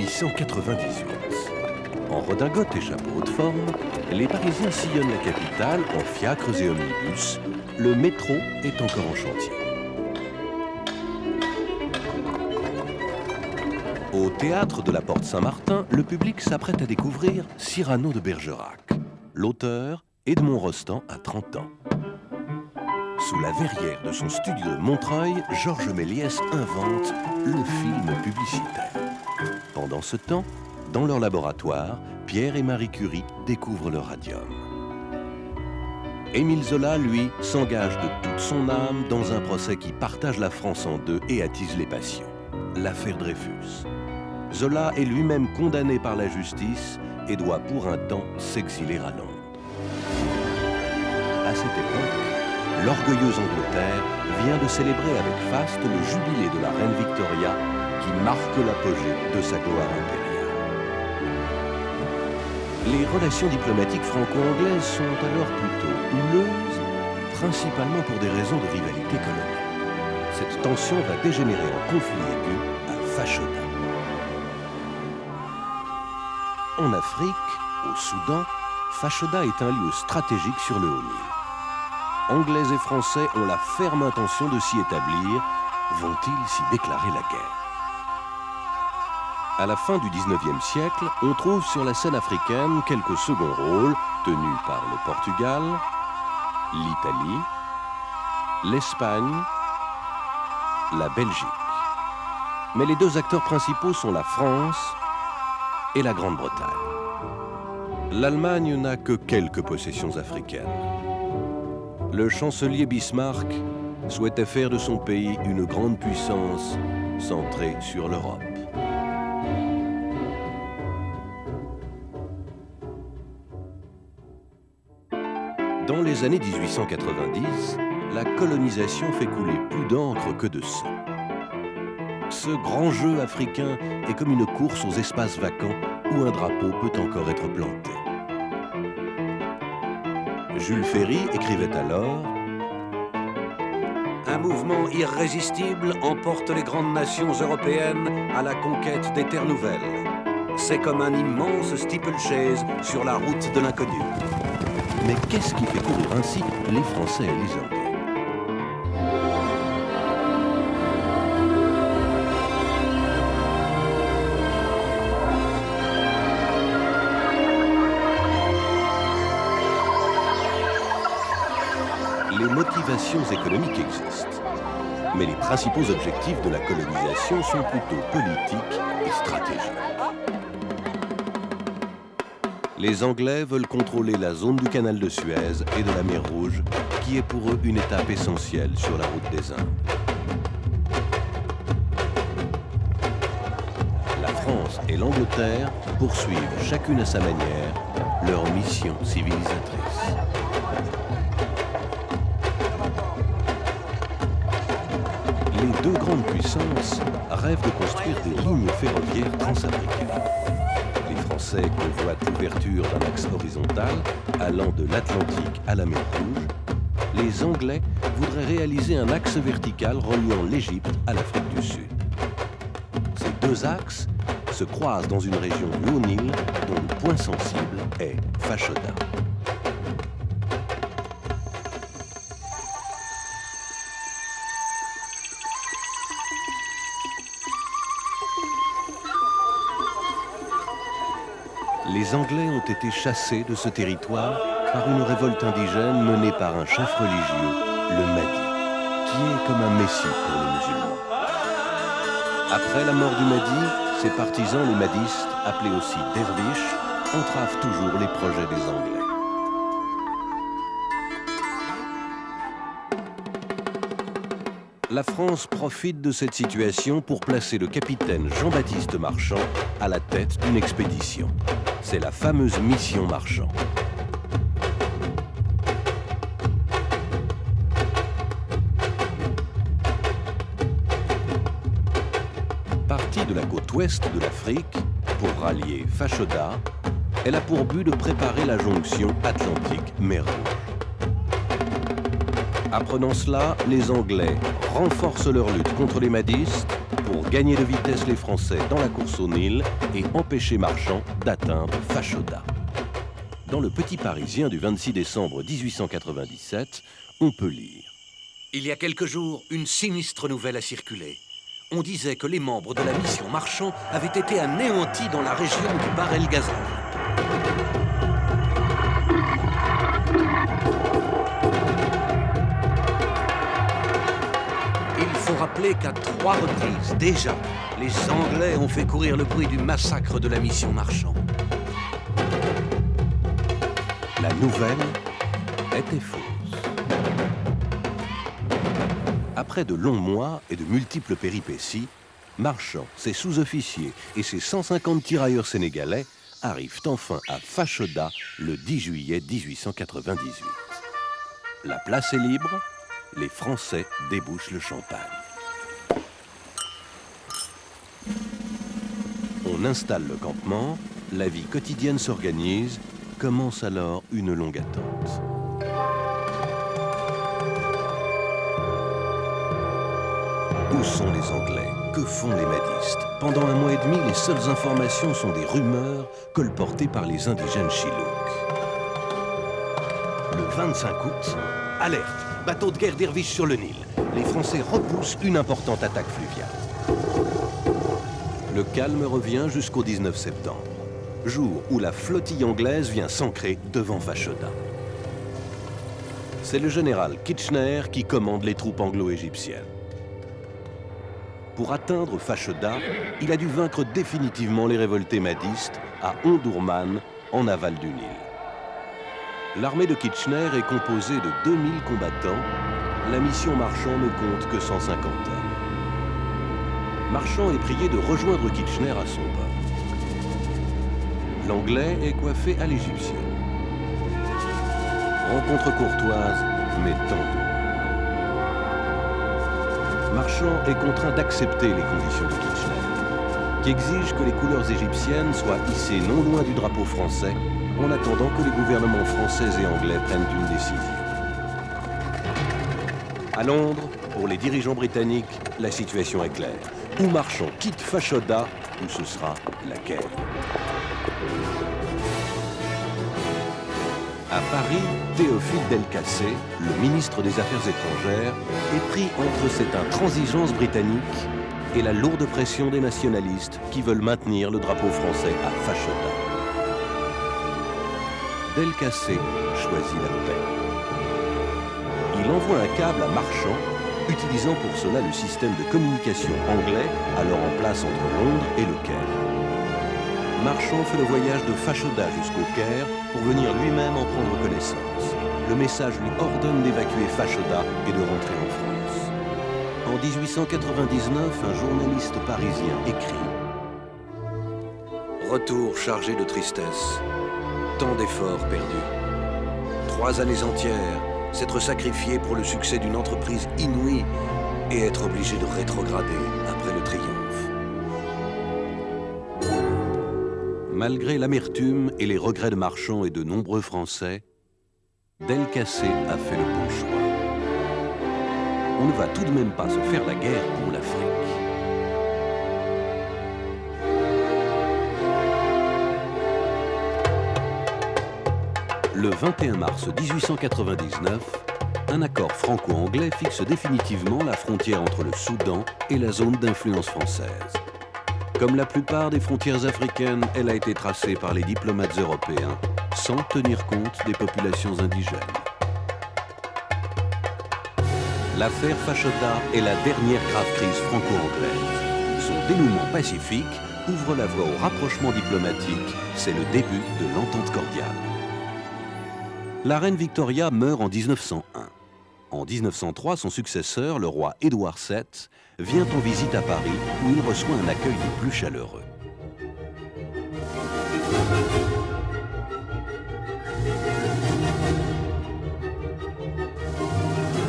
1898. En redingote et chapeau haute forme, les Parisiens sillonnent la capitale en fiacres et omnibus. Le métro est encore en chantier. Au théâtre de la Porte Saint-Martin, le public s'apprête à découvrir Cyrano de Bergerac. L'auteur, Edmond Rostand, a 30 ans. Sous la verrière de son studio de Montreuil, Georges Méliès invente le film publicitaire. Pendant ce temps, dans leur laboratoire, Pierre et Marie Curie découvrent le radium. Émile Zola, lui, s'engage de toute son âme dans un procès qui partage la France en deux et attise les passions. L'affaire Dreyfus. Zola est lui-même condamné par la justice et doit pour un temps s'exiler à Londres. À cette époque, l'orgueilleuse Angleterre vient de célébrer avec faste le jubilé de la reine Victoria qui marque l'apogée de sa gloire impériale. Les relations diplomatiques franco-anglaises sont alors plutôt houleuses, principalement pour des raisons de rivalité coloniale. Cette tension va dégénérer en conflit aigu à Fashoda. En Afrique, au Soudan, Fashoda est un lieu stratégique sur le Haut-Nil. Anglais et Français ont la ferme intention de s'y établir. Vont-ils s'y déclarer la guerre? À la fin du XIXe siècle, on trouve sur la scène africaine quelques seconds rôles tenus par le Portugal, l'Italie, l'Espagne, la Belgique. Mais les deux acteurs principaux sont la France et la Grande-Bretagne. L'Allemagne n'a que quelques possessions africaines. Le chancelier Bismarck souhaitait faire de son pays une grande puissance centrée sur l'Europe. Dans les années 1890, la colonisation fait couler plus d'encre que de sang. Ce grand jeu africain est comme une course aux espaces vacants où un drapeau peut encore être planté. Jules Ferry écrivait alors « Un mouvement irrésistible emporte les grandes nations européennes à la conquête des terres nouvelles. C'est comme un immense steeplechase sur la route de l'inconnu. » Mais qu'est-ce qui fait courir ainsi les Français et les Anglais? Les motivations économiques existent, mais les principaux objectifs de la colonisation sont plutôt politiques et stratégiques. Les Anglais veulent contrôler la zone du canal de Suez et de la mer Rouge, qui est pour eux une étape essentielle sur la route des Indes. La France et l'Angleterre poursuivent chacune à sa manière leur mission civilisatrice. Les deux grandes puissances rêvent de construire des lignes ferroviaires transafricaines. Les Français convoitent l'ouverture d'un axe horizontal allant de l'Atlantique à la mer Rouge. Les Anglais voudraient réaliser un axe vertical reliant l'Égypte à l'Afrique du Sud. Ces deux axes se croisent dans une région du Haut-Nil dont le point sensible est Fashoda. Les Anglais ont été chassés de ce territoire par une révolte indigène menée par un chef religieux, le Mahdi, qui est comme un messie pour les musulmans. Après la mort du Mahdi, ses partisans, les mahdistes, appelés aussi derviches, entravent toujours les projets des Anglais. La France profite de cette situation pour placer le capitaine Jean-Baptiste Marchand à la tête d'une expédition. C'est la fameuse mission Marchand. Partie de la côte ouest de l'Afrique pour rallier Fashoda, elle a pour but de préparer la jonction Atlantique-Mer Rouge. Apprenant cela, les Anglais renforcent leur lutte contre les mahdistes pour gagner de vitesse les Français dans la course au Nil et empêcher Marchand d'atteindre Fachoda. Dans le Petit Parisien du 26 décembre 1897, on peut lire: Il y a quelques jours, une sinistre nouvelle a circulé. On disait que les membres de la mission Marchand avaient été anéantis dans la région du Bahr el Ghazal. Il faut rappeler qu'à 3 reprises, déjà, les Anglais ont fait courir le bruit du massacre de la mission Marchand. La nouvelle était fausse. Après de longs mois et de multiples péripéties, Marchand, ses sous-officiers et ses 150 tirailleurs sénégalais arrivent enfin à Fachoda le 10 juillet 1898. La place est libre, les Français débouchent le champagne. On installe le campement, la vie quotidienne s'organise, commence alors une longue attente. Où sont les Anglais? Que font les madistes? Pendant un mois et demi, les seules informations sont des rumeurs colportées par les indigènes Chiluk. Le 25 août, alerte, bateau de guerre derviche sur le Nil. Les Français repoussent une importante attaque fluviale. Le calme revient jusqu'au 19 septembre, jour où la flottille anglaise vient s'ancrer devant Fachoda. C'est le général Kitchener qui commande les troupes anglo-égyptiennes. Pour atteindre Fachoda, il a dû vaincre définitivement les révoltés madistes à Omdurman, en aval du Nil. L'armée de Kitchener est composée de 2000 combattants. La mission Marchand ne compte que 150 hommes. Marchand est prié de rejoindre Kitchener à son bord. L'Anglais est coiffé à l'égyptienne. Rencontre courtoise, mais tendue. Marchand est contraint d'accepter les conditions de Kitchener, qui exige que les couleurs égyptiennes soient hissées non loin du drapeau français, en attendant que les gouvernements français et anglais prennent une décision. À Londres, pour les dirigeants britanniques, la situation est claire. Ou Marchand quitte Fachoda, ou ce sera la guerre. À Paris, Théophile Delcassé, le ministre des Affaires étrangères, est pris entre cette intransigeance britannique et la lourde pression des nationalistes qui veulent maintenir le drapeau français à Fachoda. Delcassé choisit la paix. Il envoie un câble à Marchand, utilisant pour cela le système de communication anglais alors en place entre Londres et le Caire. Marchand fait le voyage de Fachoda jusqu'au Caire pour venir lui-même en prendre connaissance. Le message lui ordonne d'évacuer Fachoda et de rentrer en France. En 1899, un journaliste parisien écrit « Retour chargé de tristesse, tant d'efforts perdus. 3 années entières, s'être sacrifié pour le succès d'une entreprise inouïe et être obligé de rétrograder après le triomphe. » Malgré l'amertume et les regrets de Marchand et de nombreux Français, Delcassé a fait le bon choix. On ne va tout de même pas se faire la guerre pour l'Afrique. Le 21 mars 1899, un accord franco-anglais fixe définitivement la frontière entre le Soudan et la zone d'influence française. Comme la plupart des frontières africaines, elle a été tracée par les diplomates européens sans tenir compte des populations indigènes. L'affaire Fachoda est la dernière grave crise franco-anglaise. Son dénouement pacifique ouvre la voie au rapprochement diplomatique. C'est le début de l'entente cordiale. La reine Victoria meurt en 1901. En 1903, son successeur, le roi Édouard VII, vient en visite à Paris où il reçoit un accueil des plus chaleureux.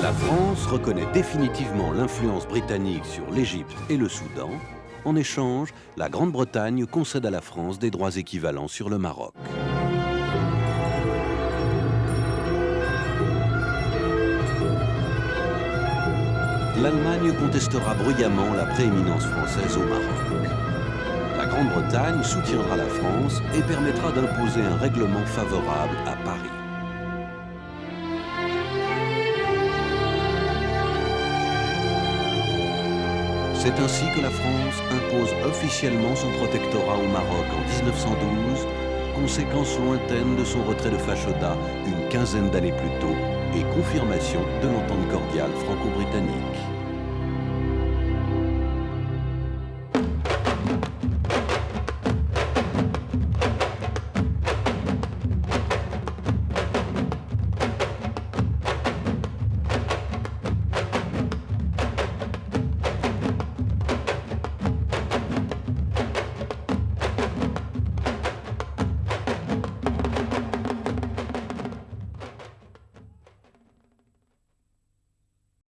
La France reconnaît définitivement l'influence britannique sur l'Égypte et le Soudan. En échange, la Grande-Bretagne concède à la France des droits équivalents sur le Maroc. l'Allemagne contestera bruyamment la prééminence française au Maroc. La Grande-Bretagne soutiendra la France et permettra d'imposer un règlement favorable à Paris. C'est ainsi que la France impose officiellement son protectorat au Maroc en 1912, conséquence lointaine de son retrait de Fashoda une quinzaine d'années plus tôt et confirmation de l'entente cordiale franco-britannique.